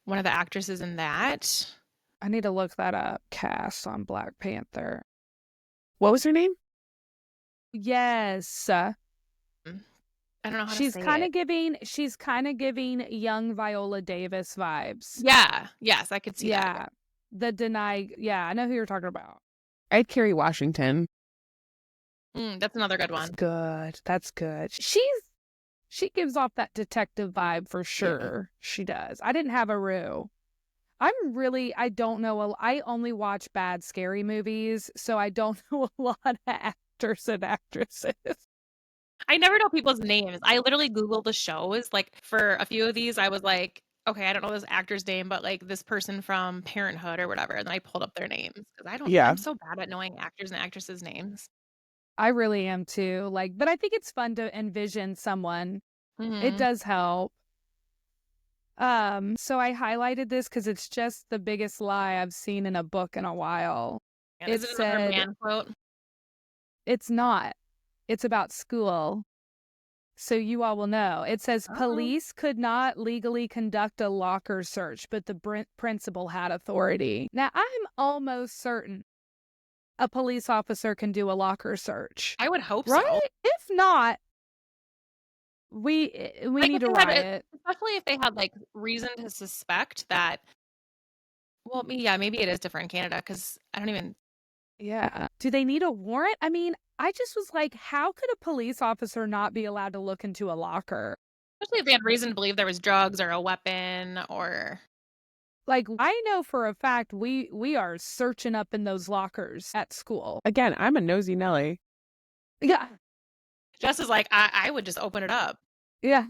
one of the actresses in that. I need to look that up. Cast on Black Panther. What was her name? Yes. I don't know how to say it. She's kind of giving young Viola Davis vibes. Yeah. Yes, I could see that. Yeah. The Denai. Yeah, I know who you're talking about. I had Kerry Washington. That's another good one. That's good. She gives off that detective vibe for sure. Yeah. She does. I didn't have a Rue. I don't know. I only watch bad, scary movies, so I don't know a lot of actors and actresses. I never know people's names. I literally Googled the shows. Like, for a few of these, I was like, okay, I don't know this actor's name, but like this person from Parenthood or whatever. And then I pulled up their names because I'm so bad at knowing actors and actresses' names. I really am too. But I think it's fun to envision someone. Mm-hmm. It does help. So I highlighted this because it's just the biggest lie I've seen in a book in a while. And is it another man quote? It's not. It's about school. So you all will know. It says police could not legally conduct a locker search, but the principal had authority. Now, I'm almost certain a police officer can do a locker search. I would hope right? so. If not, we need to riot. Especially if they had like reason to suspect that. Well, maybe it is different in Canada because I don't even. Yeah. Do they need a warrant? I mean, I just was like, how could a police officer not be allowed to look into a locker? Especially if they had reason to believe there was drugs or a weapon or. Like, I know for a fact we are searching up in those lockers at school. Again, I'm a nosy Nelly. Yeah. Jess is like, I would just open it up. Yeah.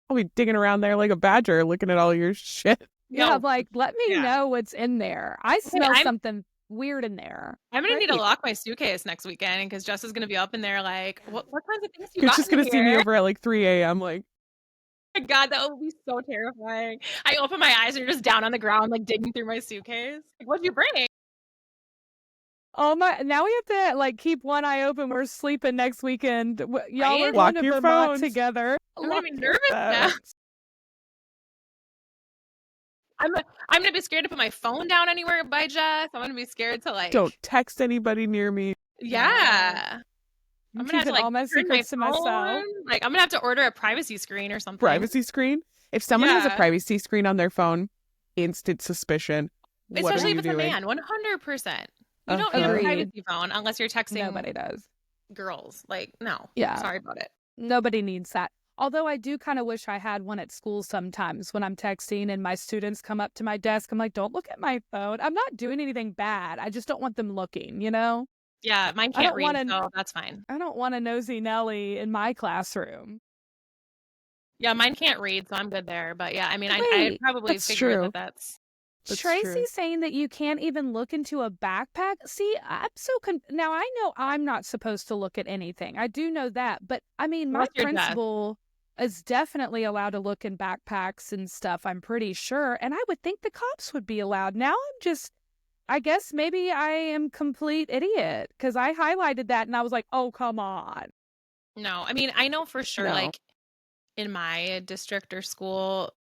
I'll be digging around there like a badger looking at all your shit. Yeah, like, let me know what's in there. I smell something weird in there. I'm going to need to lock my suitcase next weekend because Jess is going to be up in there like, what kinds of things you You're got just going to see me over at like 3 a.m. like. Oh my God, that would be so terrifying. I open my eyes and you're just down on the ground like digging through my suitcase. Like, what'd you bring? Oh my! Now we have to like keep one eye open. We're sleeping next weekend. Y'all are Lock going to your Vermont phones together. I'm gonna be nervous now. I'm gonna be scared to put my phone down anywhere by Jess. I'm gonna be scared to like. Don't text anybody near me. Yeah. I'm gonna have to like all my secrets to myself. Like I'm gonna have to order a privacy screen or something. Privacy screen? If someone has a privacy screen on their phone, instant suspicion. Especially if it's a man, 100%. You don't need a privacy phone unless you're texting. Nobody does. Girls, like no. Yeah. Sorry about it. Nobody needs that. Although I do kind of wish I had one at school sometimes when I'm texting and my students come up to my desk. I'm like, don't look at my phone. I'm not doing anything bad. I just don't want them looking, you know? Yeah, mine can't read, so that's fine. I don't want a nosy Nelly in my classroom. Yeah, mine can't read, so I'm good there. But yeah, I mean, I'd Wait, probably That's figure true. that that's That's Tracy true. saying that you can't even look into a backpack. See, I'm so now I know I'm not supposed to look at anything. I do know that, but I mean, my unless you're deaf. principal is definitely allowed to look in backpacks and stuff. I'm pretty sure, and I would think the cops would be allowed. Now I'm just, I guess maybe I am complete idiot because I highlighted that and I was like, oh come on. No, I mean, I know for sure, No. like in my district or school,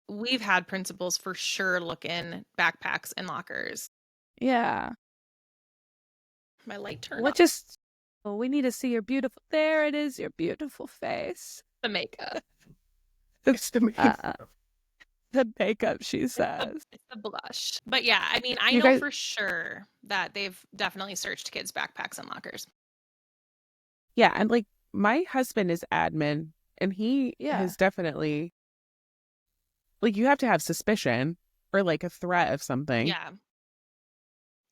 we've had principals for sure look in backpacks and lockers. Yeah. My light turned What off. just? Oh, we need to see your beautiful. There it is, your beautiful face. The makeup. It's the The makeup, she says. It's the blush. But yeah, I mean, I You know guys- for sure that they've definitely searched kids' backpacks and lockers. Yeah, and like my husband is admin, and he Yeah. has definitely, like, you have to have suspicion or like a threat of something. Yeah.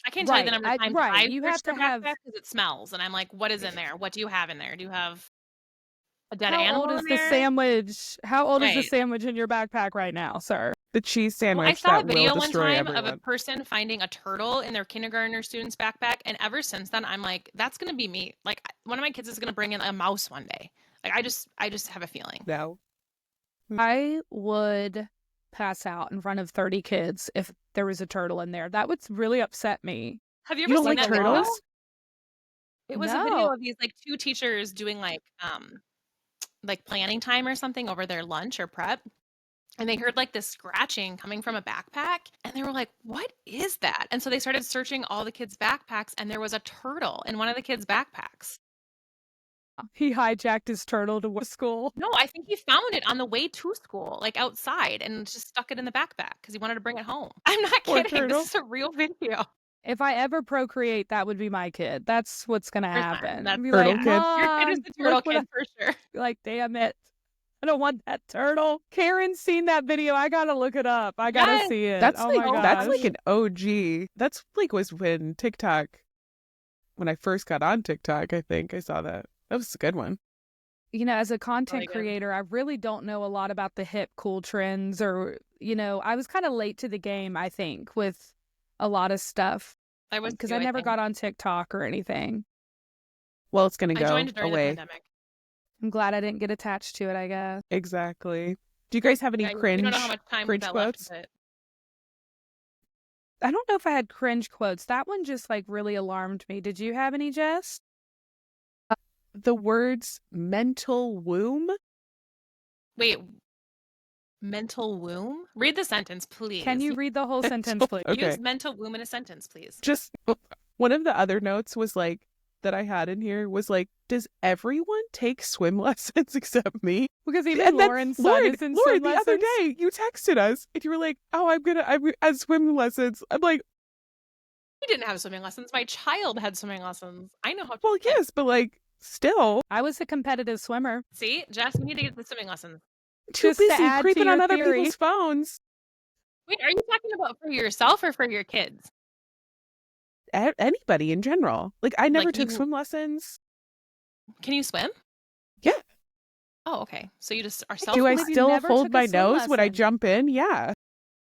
I can't tell you the Right, number of times right. I've You searched have to their have. backpack because it smells, and I'm like, what is in there? What do you have in there? Do you have a dead How old animal is in the there? sandwich? How old is the Right. sandwich in your backpack right now, sir? The cheese Well, I sandwich saw a that will video one destroy time of a everyone. person finding a turtle in their kindergartner student's backpack, and ever since then, I'm like, that's gonna be me. Like, one of my kids is gonna bring in a mouse one day. Like, I just have a feeling. No. I would pass out in front of 30 kids if there was a turtle in there. That would really upset me. Have you You ever don't seen like that video? turtles? It was a video of these like two teachers doing like planning time or something over their lunch or prep. And they heard like this scratching coming from a backpack, and they were like, what is that? And so they started searching all the kids' backpacks, and there was a turtle in one of the kids' backpacks. He hijacked his turtle to school. No, I think he found it on the way to school, like outside, and just stuck it in the backpack because he wanted to bring it home. I'm not Poor kidding. turtle. This is a real video. If I ever procreate, that would be my kid. That's what's gonna First time. happen. That's Be Turtle like, kid. Your kid is Mom, the turtle look what kid for sure. I-" like, damn it. I don't want that turtle. Karen's seen that video. I gotta look it up. I gotta Yes. see it. That's oh like my that's gosh. like an OG. That's like was when TikTok, when I first got on TikTok, I think I saw that. That was a good one. You know, as a content Really good. creator, I really don't know a lot about the hip cool trends or, you know, I was kind of late to the game, I think, with a lot of stuff I was because too, I never think. got on TikTok or anything. Well, it's gonna I go joined during away. the pandemic. I'm glad I didn't get attached to it, I guess. Exactly. Do you guys have any Yeah, cringe you don't know how much time cringe that quotes? left, I don't know if I had cringe quotes. That one just like really alarmed me. Did you have any, Jess? The words mental womb. wait, mental womb? Read the sentence, please. Can you read the whole sentence, please? Okay. Use mental womb in a sentence, please. Just one of the other notes was like that I had in here was like, does everyone take swim lessons except me? Because even And then Lauren's son Lauren, is in Lauren, swim the other lessons. day you texted us and you were like, "Oh, I'm at swim lessons." I'm like, I didn't have swimming lessons. My child had swimming lessons. I know how to "Well, swim. yes, but like still I was a competitive swimmer. See, Jess, you need to get the swimming lessons. too Just to busy add to creeping your on other theory. people's phones." Wait, are you talking about for yourself or for your kids? Anybody in general. Like I never Like, took you- swim lessons. Can you swim? Yeah. Oh, okay. So you just are Do self. I believe you still never hold took a my swim nose when I lesson. jump in? Yeah.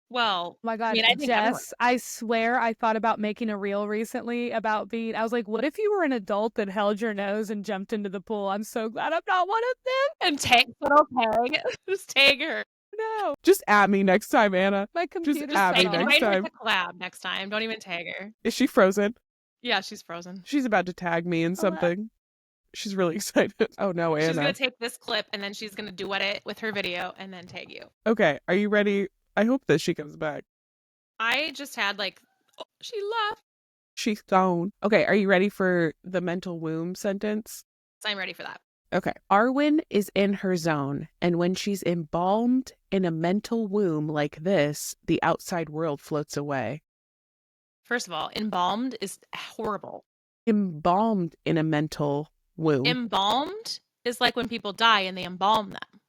Well, Oh my God, mean, I think everyone- Jess, I swear I thought about making a reel recently about I was like, what if you were an adult that held your nose and jumped into the pool? I'm so glad I'm not one of them. and tag, little tag, just tag her. No, Just at me next time, Anna. my computer's at cut me Say, off. next invite her time. to collab next time. Don't even tag her. Is she frozen? Yeah, she's frozen. She's about to tag me in something. She's really excited. Oh no, Anna. She's gonna take this clip and then she's gonna duet it with her video and then tag you. Okay, are you ready? I hope that she comes back. I just had like, oh, she left. She's gone. Okay, are you ready for the mental womb sentence? So I'm ready for that. Okay. Arwen is in her zone, and when she's embalmed in a mental womb like this, the outside world floats away. First of all, embalmed is horrible. Embalmed in a mental womb. Embalmed is like when people die and they embalm them.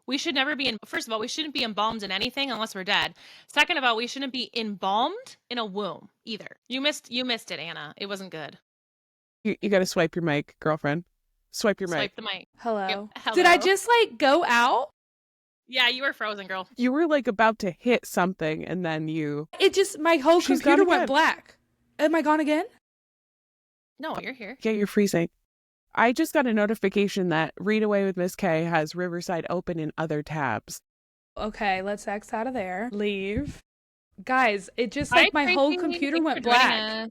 We should never be first of all, we shouldn't be embalmed in anything unless we're dead. Second of all, we shouldn't be embalmed in a womb either. You missed it, Anna. It wasn't good. You got to swipe your mic, girlfriend. Swipe your mic. Swipe the mic. Hello. Hello. Did I just like go out? Yeah, you were frozen, girl. You were like about to hit something and then It just, my whole She's computer gone went again. black. Am I gone again? No, you're here. Yeah, you're freezing. I just got a notification that Read Away with Miss K has Riverside open in other tabs. Okay, let's X out of there. Leave. Guys, it just Hi, like my whole Tracy. computer Thanks went for joining black. us.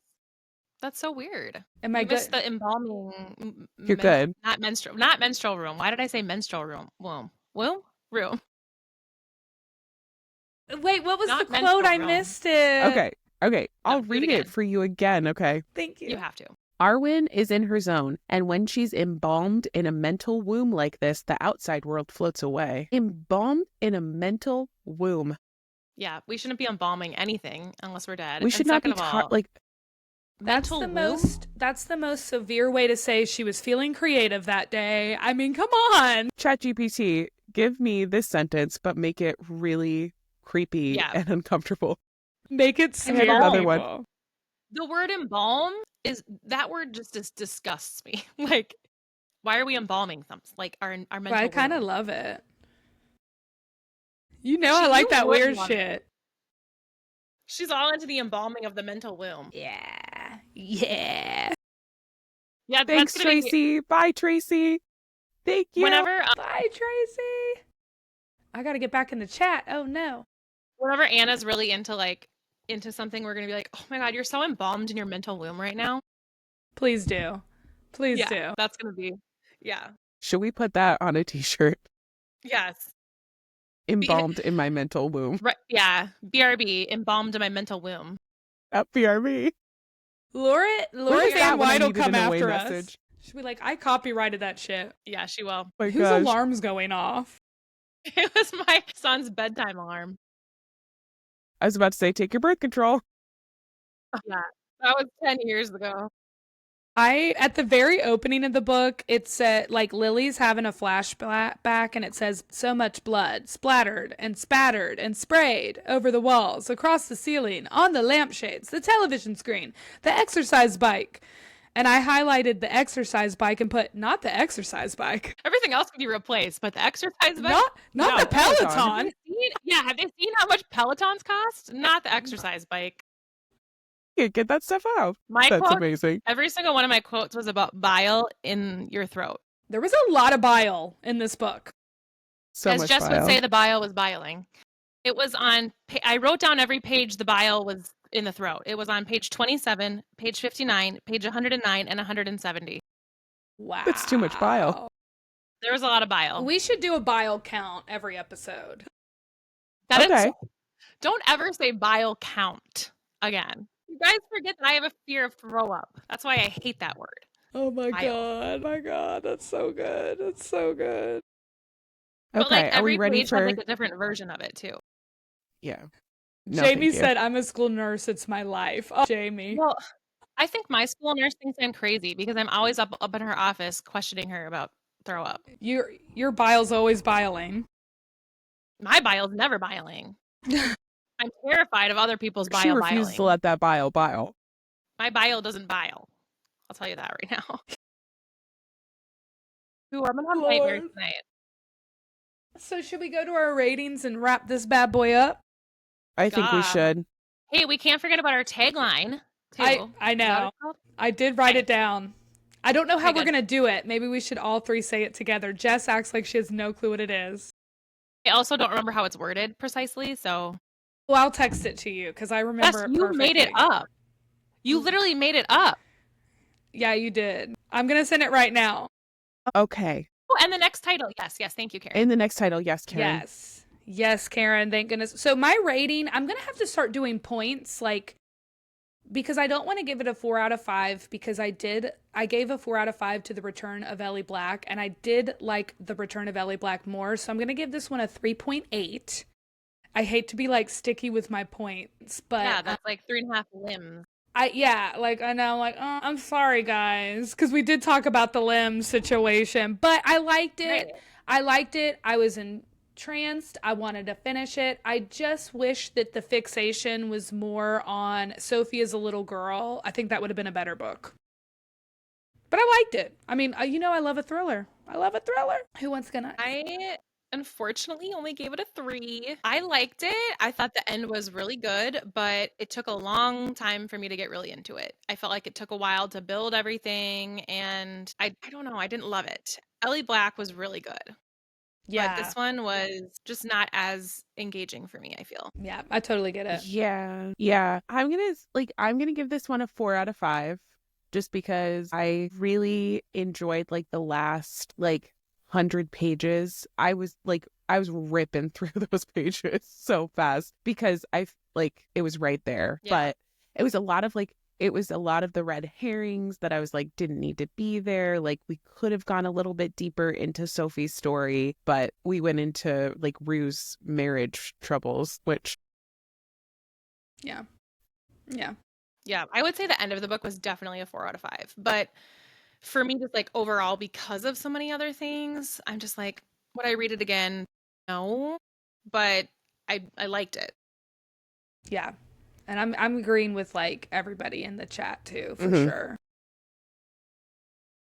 That's so weird. Am I You missed good? the embalming. You're good. Not menstrual room. Why did I say menstrual room? Room. Wait, what was Not the quote? menstrual I room. missed it. Okay. I'll do it read it again. for you again, okay? Thank you. You have to. Arwen is in her zone, and when she's embalmed in a mental womb like this, the outside world floats away. Embalmed in a mental womb. Yeah, we shouldn't be embalming anything unless we're dead. We should not be taught, like, That's mental the womb? that's the most severe way to say she was feeling creative that day. I mean, come on. ChatGPT, give me this sentence, but make it really creepy Yeah. and uncomfortable. Make it I scary. have another people. one. The word embalm that word just disgusts me. Like, why are we embalming something? Like our mental I kind of womb? love it. You know, I like that would weird love it. shit. She's all into the embalming of the mental womb. Yeah. Yeah. Yeah, Thanks, that's gonna be Tracy. Bye, Tracy. Thank you. whenever Bye, Tracy. I got to get back in the chat. Oh, no. whenever Anna's really into something, we're gonna be like, oh my god, you're so embalmed in your mental womb right now. Please do. Please do. That's gonna be Should we put that on a t-shirt? yes. Embalmed in my mental womb. Right, yeah. BRB, embalmed in my mental womb. At BRB. Loreth that Anne when I White will needed come an away after us. message? She'll be like, I copyrighted that shit. Yeah, she will. My Whose gosh. alarm's going off? It was my son's bedtime alarm. I was about to say, take your birth control. Yeah, that was 10 years ago. At the very opening of the book, it said, like, Lily's having a flashback, and it says, so much blood splattered and spattered and sprayed over the walls, across the ceiling, on the lampshades, the television screen, the exercise bike. And I highlighted the exercise bike and put, not the exercise bike. Everything else can be replaced, but the exercise bike. Not No, the Peloton. Have they seen how much Pelotons cost? Not the exercise bike. You get that stuff out. My That's quote, amazing. every single one of my quotes was about bile in your throat. There was a lot of bile in this book. So As much Jess bile. would say, the bile was biling. It was on, I wrote down every page the bile was in the throat. It was on page 27, page 59, page 109, and 170. Wow. That's too much bile. There was a lot of bile. We should do a bile count every episode. Okay. Don't ever say bile count again. You guys forget that I have a fear of throw up. That's why I hate that word. Oh my Bile. god, that's so good. That's so good. But like Okay, are we every ready page for... had like a different version of it too. Yeah. No, Jamie thank you. said, I'm a school nurse, it's my life. Oh, Jamie. Well, I think my school nurse thinks I'm crazy because I'm always up in her office questioning her about throw up. Your bile's always biling. My bile's never biling. I'm terrified of other people's bile She refuses biling. to let that bile. My bile doesn't bile. I'll tell you that right now. Ooh, I'm gonna have nightmares tonight. So should we go to our ratings and wrap this bad boy up? I think we God. should. Hey, we can't forget about our tagline too. I Is that what know. it's called? I did write it down. I don't know how Okay, we're good. going to do it. Maybe we should all three say it together. Jess acts like she has no clue what it is. I also don't remember how it's worded precisely, so Well, I'll text it to you because I remember Yes, it you made it perfectly. up. You literally made it up. Yeah, you did. I'm going to send it right now. Okay. Oh, and the next title. Yes, thank you, Karen. In the next title, yes, Karen. Yes. Yes, Karen, thank goodness. So my rating, I'm going to have to start doing points, like, because I don't want to give it a 4 out of 5 because I gave a 4 out of 5 to The Return of Ellie Black, and I did like The Return of Ellie Black more, so I'm going to give this one a 3.8. I hate to be like sticky with my points, but yeah, that's like 3.5 limbs. I know, like, oh, I'm sorry, guys, because we did talk about the limb situation, but I liked it. Right. I liked it. I was entranced. I wanted to finish it. I just wish that the fixation was more on Sophie as a little girl. I think that would have been a better book. But I liked it. I mean, I love a thriller. Who wants gonna? I unfortunately only gave it a 3. I liked it. I thought the end was really good, but it took a long time for me to get really into it. I felt like it took a while to build everything, and I don't know, I didn't love it. Ellie Black was really good. But this one was just not as engaging for me, I feel. Yeah, I totally get it. Yeah. I'm gonna give this one a 4 out of 5, just because I really enjoyed like the last 100 pages. I was ripping through those pages so fast because it was right there. Yeah. But it was a lot of the red herrings that I was like, didn't need to be there. Like, we could have gone a little bit deeper into Sophie's story, but we went into Rue's marriage troubles, which. Yeah. Yeah, I would say the end of the book was definitely a 4 out of 5. But for me, just overall, because of so many other things, I'm just like, would I read it again? No. But I liked it. Yeah. And I'm agreeing with everybody in the chat too, for Mhm. sure.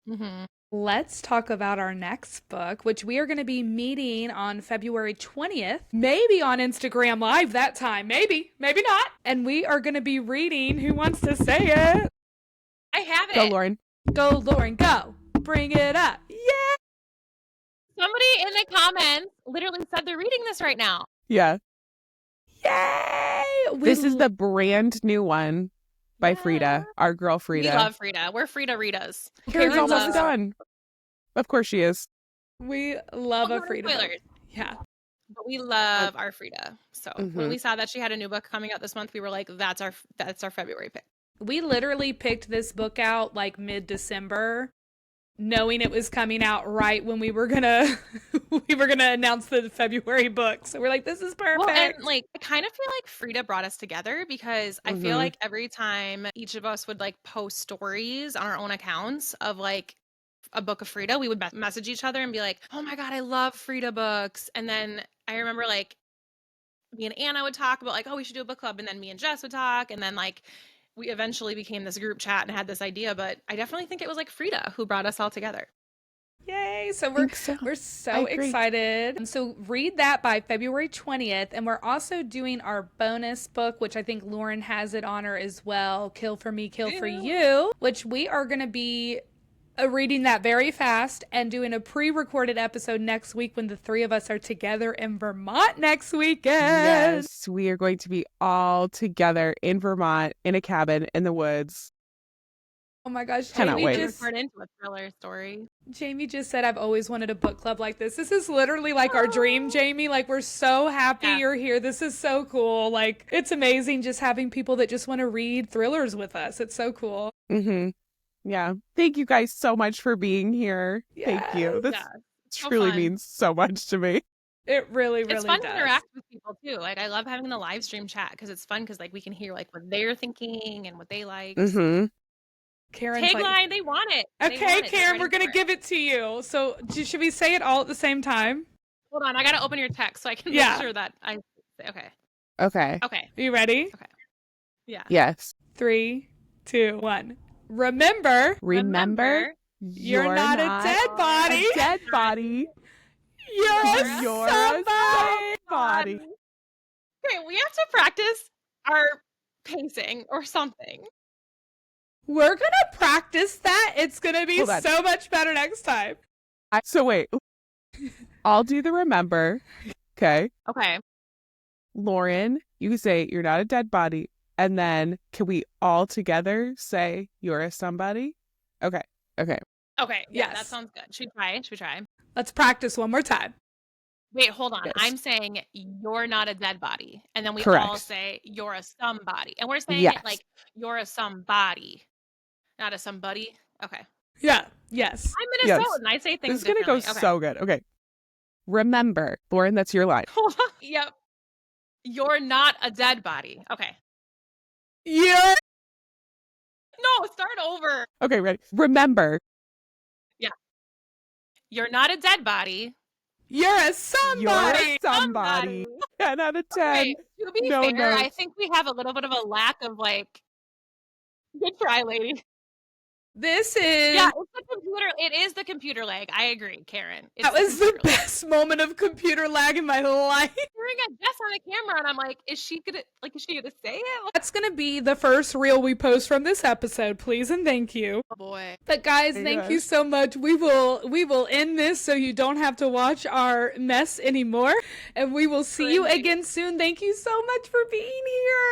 Mm-hmm. Let's talk about our next book, which we are going to be meeting on February 20th, maybe on Instagram Live that time, maybe not. And we are going to be reading, who wants to say it? I have it. Go, Lauren. Go, Lauren, go. Bring it up. Yeah. Somebody in the comments literally said they're reading this right now. Yeah. Yay! This is the brand new one by Frida, our girl Frida. We love Frida. We're Frida Ritas. Karen's almost done. Of course she is. We love a Frida. Spoilers. Yeah. But we love our Frida. So when we saw that she had a new book coming out this month, we were like, that's our February pick. We literally picked this book out mid-December, knowing it was coming out right when we were gonna announce the February book. So we're like, this is perfect. Well, and I kind of feel like Frida brought us together because I feel like every time each of us would post stories on our own accounts of a book of Frida, we would message each other and be like, oh my God, I love Frida books. And then I remember me and Anna would talk about oh, we should do a book club. And then me and Jess would talk. And then we eventually became this group chat and had this idea, but I definitely think it was Frida who brought us all together. Yay. So we're so excited. And so read that by February 20th. And we're also doing our bonus book, which I think Lauren has it on her as well. Kill for Me, Kill for You, which we are going to be reading that very fast and doing a pre-recorded episode next week when the 3 of us are together in Vermont next weekend. Yes, we are going to be all together in Vermont in a cabin in the woods. Oh my gosh, Jamie just turned into a thriller story. Jamie just said, I've always wanted a book club like this. This is literally our dream, Jamie. We're so happy you're here. This is so cool. It's amazing just having people that just want to read thrillers with us. It's so cool. Mm-hmm. Yeah. Thank you guys so much for being here. Yes. Thank you. This truly means so much to me. It really it's fun does. to interact with people too. I love having the live stream chat because it's fun because we can hear what they're thinking and what they like. Mm-hmm. Karen's tagline, they want it. Okay, Karen, we're gonna give it to you. So should we say it all at the same time? Hold on, I gotta open your text so I can make sure that I. Okay. Okay. Okay. Are you ready? Okay. Yeah. Yes. 3, 2, 1. Remember, you're not a dead body. A dead body. You're a somebody. Okay, we have to practice our pacing or something. We're gonna practice that. It's gonna be so much better next time. So wait, I'll do the remember. Okay. Okay. Lauren, you can say you're not a dead body. And then can we all together say you're a somebody? Okay. Yeah, yes. That sounds good. Should we try? Let's practice one more time. Wait, hold on. Yes. I'm saying you're not a dead body. And then we all say you're a somebody. And we're saying it you're a somebody, not a somebody. Okay. Yeah. Yes. I'm Minnesotan. I say things This is going to go so good. Okay. Remember, Lauren, that's your line. Yep. You're not a dead body. Okay. No, start over. Okay, ready. Remember. Yeah. You're not a dead body. You're a somebody. 10 out of 10. Okay, to be fair, I think we have a little bit of a lack of good try, lady. This is Yeah, it's the computer. It is the computer lag. I agree, Karen. It's that was the computer lag. best moment of computer lag in my life. Staring at Jess on the camera, and I'm like, is she gonna say it? That's gonna be the first reel we post from this episode, please and thank you. Oh boy. But guys, thank you so much. We will end this so you don't have to watch our mess anymore. And we will see you again soon. Thank you so much for being here.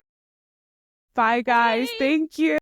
Bye, guys. Bye. Thank you.